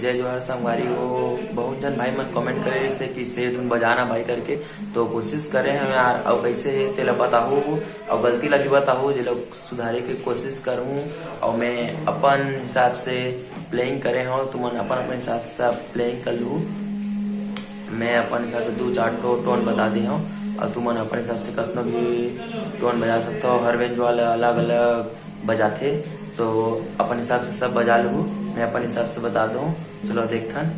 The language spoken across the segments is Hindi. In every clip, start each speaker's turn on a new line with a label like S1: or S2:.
S1: जय जोहार संगवारी हो। बहुत जन भाई मन कमेंट करे से कि से तुम बजाना भाई करके, तो कोशिश करे हम यार। और कैसे तेला बताहू और गलती ला भी बताहू, जे लोग सुधारे की कोशिश करूँ। और मैं अपन हिसाब से प्लेइंग करे हूँ, तुमन अपन अपन हिसाब से प्लेइंग कर लू। मैं अपन हिसाब से 2-4 टोन बता दी हूँ और तुमन अपन हिसाब से कतना भी टोन बजा सकते हो। हर बेंच वाले अलग अलग बजाते, तो अपन हिसाब से सब बजा लूँ। मैं अपन हिसाब से बता दूँ, चलो देखथन।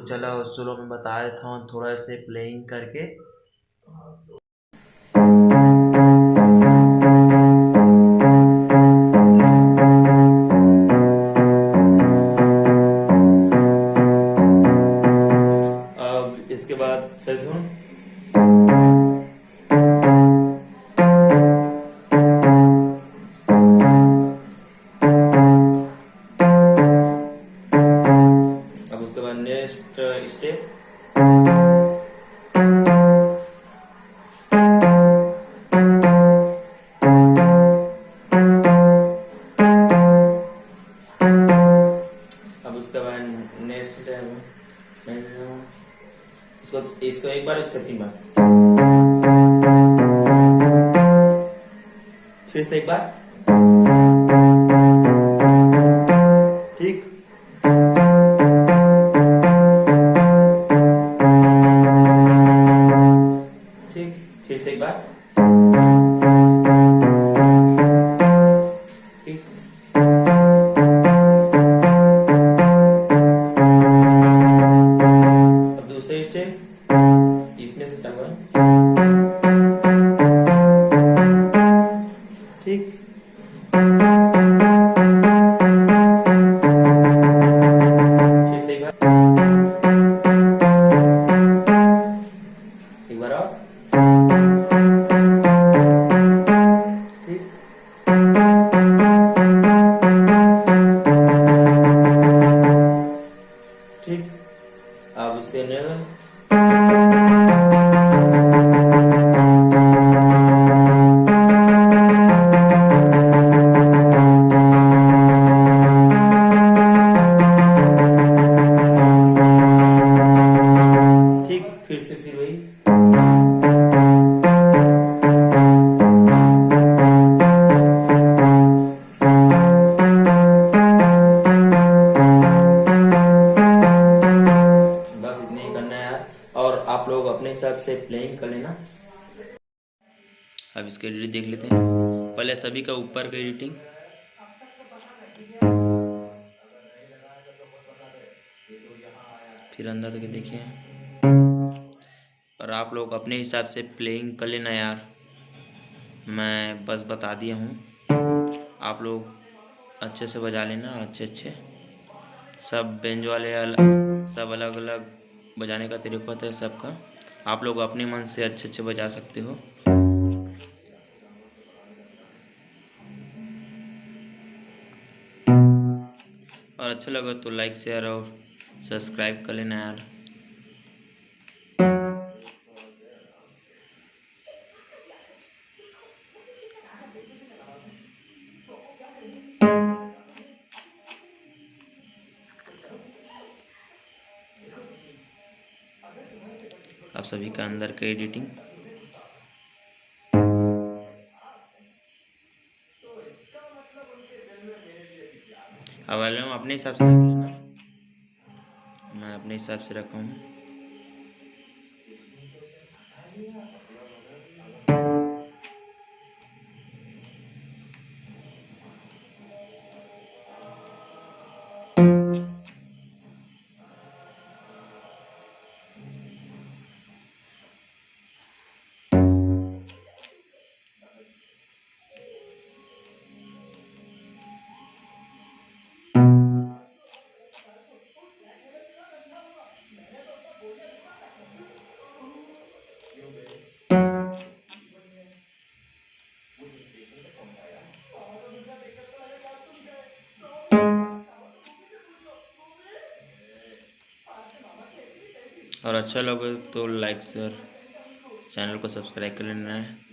S1: चलो शुरू में बता देता हूँ थोड़ा से प्लेइंग करके। अब इसके बाद सही धुन। अब उसके बाद नेक्स्ट स्टेप। अब उसके बाद नेक्स्ट इसको एक बार, इसको 3 बार, फिर से एक बार, ठीक। ठीक, फिर से एक बार, ठीक। अब दूसरे स्टेप इसमें से स्टार्ट करें, ठीक। फिर से एक बार और, ठीक। ठीक, अब उससे फिर वही बस इतने ही करना है यार। और आप लोग अपने हिसाब से प्लेइंग कर लेना। अब इसका एडिटिंग देख लेते हैं। पहले सभी का ऊपर का एडिटिंग, फिर अंदर तक देखिए। और आप लोग अपने हिसाब से प्लेइंग कर लेना यार, मैं बस बता दिया हूँ। आप लोग अच्छे से बजा लेना, अच्छे अच्छे। सब बेंजो वाले सब अलग अलग बजाने का तरीका होता है सबका। आप लोग अपने मन से अच्छे अच्छे बजा सकते हो। और अच्छा लगा तो लाइक शेयर और सब्सक्राइब कर लेना यार। आप सभी का अंदर का एडिटिंग, अब वॉल्यूम अपने हिसाब से रख लेना, मैं अपने हिसाब से रखा हूँ। और अच्छा लगे तो लाइक शेयर, चैनल को सब्सक्राइब कर लेना है।